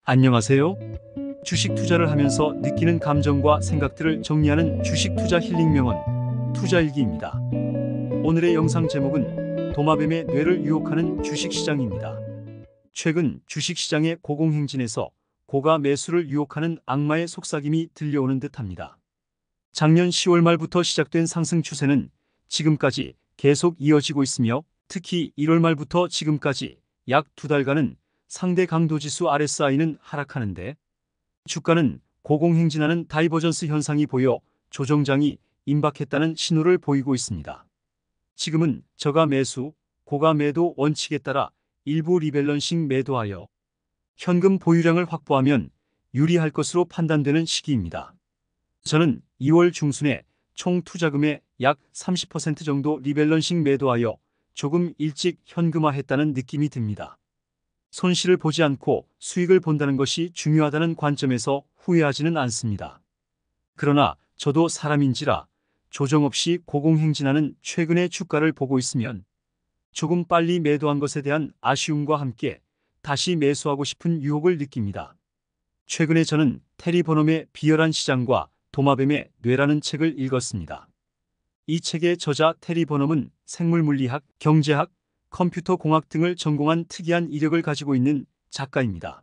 안녕하세요. 주식 투자를 하면서 느끼는 감정과 생각들을 정리하는 주식 투자 힐링 명언 투자일기입니다. 오늘의 영상 제목은 도마뱀의 뇌를 유혹하는 주식시장입니다. 최근 주식시장의 고공행진에서 고가 매수를 유혹하는 악마의 속삭임이 들려오는 듯합니다. 작년 10월 말부터 시작된 상승 추세는 지금까지 계속 이어지고 있으며 특히 1월 말부터 지금까지 약 2달간은 상대 강도지수 RSI는 하락하는데 주가는 고공행진하는 다이버전스 현상이 보여 조정장이 임박했다는 신호를 보이고 있습니다. 지금은 저가 매수, 고가 매도 원칙에 따라 일부 리밸런싱 매도하여 현금 보유량을 확보하면 유리할 것으로 판단되는 시기입니다. 저는 2월 중순에 총 투자금의 약 30% 정도 리밸런싱 매도하여 조금 일찍 현금화했다는 느낌이 듭니다. 손실을 보지 않고 수익을 본다는 것이 중요하다는 관점에서 후회하지는 않습니다. 그러나 저도 사람인지라 조정 없이 고공행진하는 최근의 주가를 보고 있으면 조금 빨리 매도한 것에 대한 아쉬움과 함께 다시 매수하고 싶은 유혹을 느낍니다. 최근에 저는 테리 버넘의 비열한 시장과 도마뱀의 뇌라는 책을 읽었습니다. 이 책의 저자 테리 버넘은 생물물리학, 경제학, 컴퓨터 공학 등을 전공한 특이한 이력을 가지고 있는 작가입니다.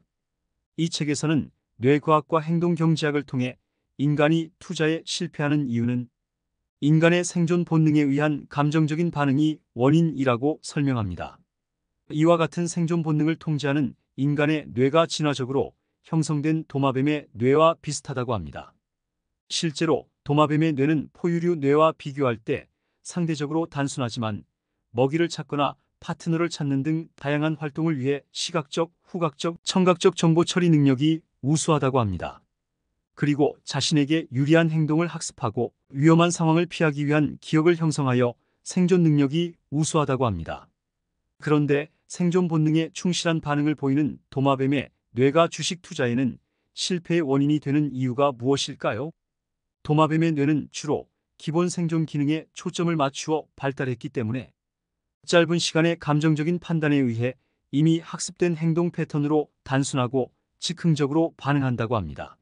이 책에서는 뇌과학과 행동경제학을 통해 인간이 투자에 실패하는 이유는 인간의 생존 본능에 의한 감정적인 반응이 원인이라고 설명합니다. 이와 같은 생존 본능을 통제하는 인간의 뇌가 진화적으로 형성된 도마뱀의 뇌와 비슷하다고 합니다. 실제로 도마뱀의 뇌는 포유류 뇌와 비교할 때 상대적으로 단순하지만 먹이를 찾거나 파트너를 찾는 등 다양한 활동을 위해 시각적, 후각적, 청각적 정보 처리 능력이 우수하다고 합니다. 그리고 자신에게 유리한 행동을 학습하고 위험한 상황을 피하기 위한 기억을 형성하여 생존 능력이 우수하다고 합니다. 그런데 생존 본능에 충실한 반응을 보이는 도마뱀의 뇌가 주식 투자에는 실패의 원인이 되는 이유가 무엇일까요? 도마뱀의 뇌는 주로 기본 생존 기능에 초점을 맞추어 발달했기 때문에 짧은 시간의 감정적인 판단에 의해 이미 학습된 행동 패턴으로 단순하고 즉흥적으로 반응한다고 합니다.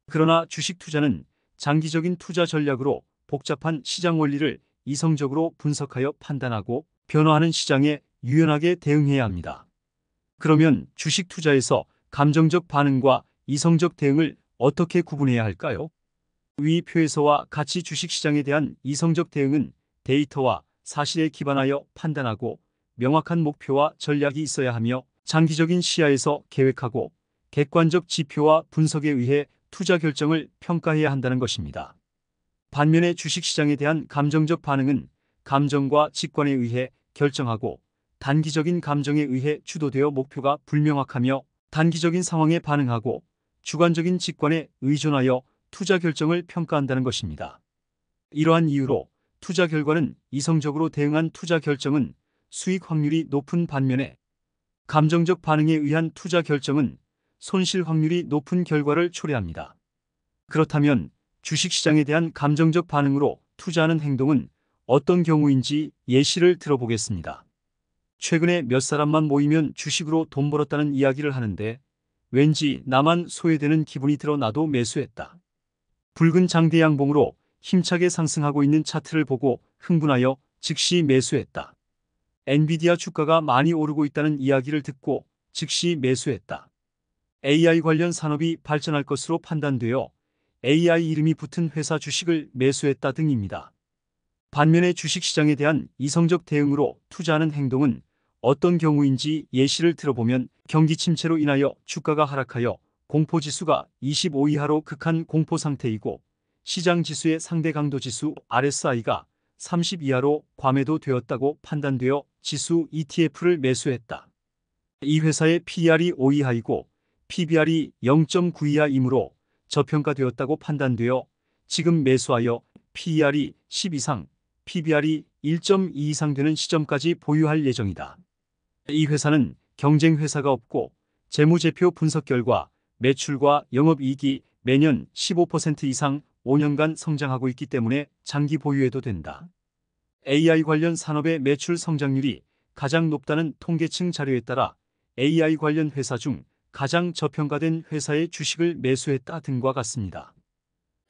그러나 주식 투자는 장기적인 투자 전략으로 복잡한 시장 원리를 이성적으로 분석하여 판단하고 변화하는 시장에 유연하게 대응해야 합니다. 그러면 주식 투자에서 감정적 반응과 이성적 대응을 어떻게 구분해야 할까요? 위 표에서와 같이 주식시장에 대한 이성적 대응은 데이터와 사실에 기반하여 판단하고 명확한 목표와 전략이 있어야 하며 장기적인 시야에서 계획하고 객관적 지표와 분석에 의해 투자 결정을 평가해야 한다는 것입니다. 반면에 주식시장에 대한 감정적 반응은 감정과 직관에 의해 결정하고 단기적인 감정에 의해 주도되어 목표가 불명확하며 단기적인 상황에 반응하고 주관적인 직관에 의존하여 투자 결정을 평가한다는 것입니다. 이러한 이유로 투자 결과는 이성적으로 대응한 투자 결정은 수익 확률이 높은 반면에 감정적 반응에 의한 투자 결정은 손실 확률이 높은 결과를 초래합니다. 그렇다면 주식시장에 대한 감정적 반응으로 투자하는 행동은 어떤 경우인지 예시를 들어보겠습니다. 최근에 몇 사람만 모이면 주식으로 돈 벌었다는 이야기를 하는데 왠지 나만 소외되는 기분이 들어 나도 매수했다. 붉은 장대 양봉으로 힘차게 상승하고 있는 차트를 보고 흥분하여 즉시 매수했다. 엔비디아 주가가 많이 오르고 있다는 이야기를 듣고 즉시 매수했다. AI 관련 산업이 발전할 것으로 판단되어 AI 이름이 붙은 회사 주식을 매수했다 등입니다. 반면에 주식시장에 대한 이성적 대응으로 투자하는 행동은 어떤 경우인지 예시를 들어보면 경기 침체로 인하여 주가가 하락하여 공포지수가 25 이하로 극한 공포 상태이고 시장 지수의 상대 강도 지수 RSI가 30 이하로 과매도되었다고 판단되어 지수 ETF를 매수했다. 이 회사의 PER이 5 이하이고 PBR이 0.9 이하이므로 저평가되었다고 판단되어 지금 매수하여 PER이 10 이상, PBR이 1.2 이상 되는 시점까지 보유할 예정이다. 이 회사는 경쟁 회사가 없고 재무제표 분석 결과 매출과 영업이익이 매년 15% 이상 5년간 성장하고 있기 때문에 장기 보유해도 된다. AI 관련 산업의 매출 성장률이 가장 높다는 통계청 자료에 따라 AI 관련 회사 중 가장 저평가된 회사의 주식을 매수했다 등과 같습니다.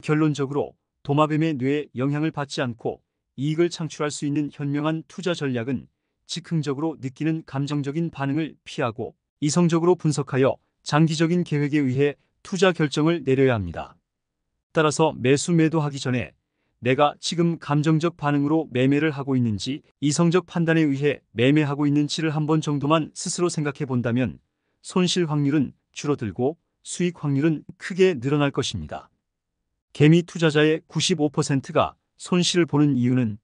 결론적으로 도마뱀의 뇌에 영향을 받지 않고 이익을 창출할 수 있는 현명한 투자 전략은 즉흥적으로 느끼는 감정적인 반응을 피하고 이성적으로 분석하여 장기적인 계획에 의해 투자 결정을 내려야 합니다. 따라서 매수 매도하기 전에 내가 지금 감정적 반응으로 매매를 하고 있는지 이성적 판단에 의해 매매하고 있는지를 한 번 정도만 스스로 생각해 본다면 손실 확률은 줄어들고 수익 확률은 크게 늘어날 것입니다. 개미 투자자의 95%가 손실을 보는 이유는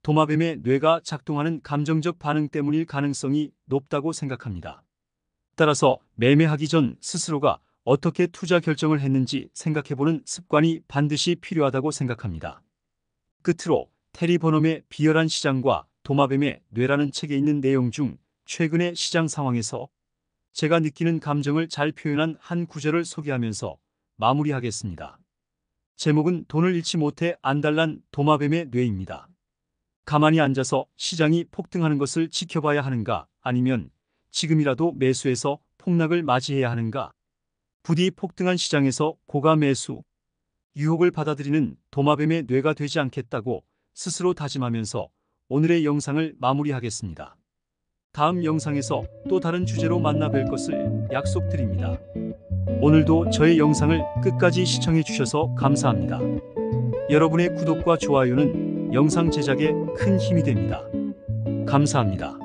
도마뱀의 뇌가 작동하는 감정적 반응 때문일 가능성이 높다고 생각합니다. 따라서 매매하기 전 스스로가 어떻게 투자 결정을 했는지 생각해보는 습관이 반드시 필요하다고 생각합니다. 끝으로 테리 버넘의 비열한 시장과 도마뱀의 뇌라는 책에 있는 내용 중 최근의 시장 상황에서 제가 느끼는 감정을 잘 표현한 한 구절을 소개하면서 마무리하겠습니다. 제목은 돈을 잃지 못해 안달난 도마뱀의 뇌입니다. 가만히 앉아서 시장이 폭등하는 것을 지켜봐야 하는가, 아니면 지금이라도 매수해서 폭락을 맞이해야 하는가? 부디 폭등한 시장에서 고가 매수, 유혹을 받아들이는 도마뱀의 뇌가 되지 않겠다고 스스로 다짐하면서 오늘의 영상을 마무리하겠습니다. 다음 영상에서 또 다른 주제로 만나 뵐 것을 약속드립니다. 오늘도 저의 영상을 끝까지 시청해 주셔서 감사합니다. 여러분의 구독과 좋아요는 영상 제작에 큰 힘이 됩니다. 감사합니다.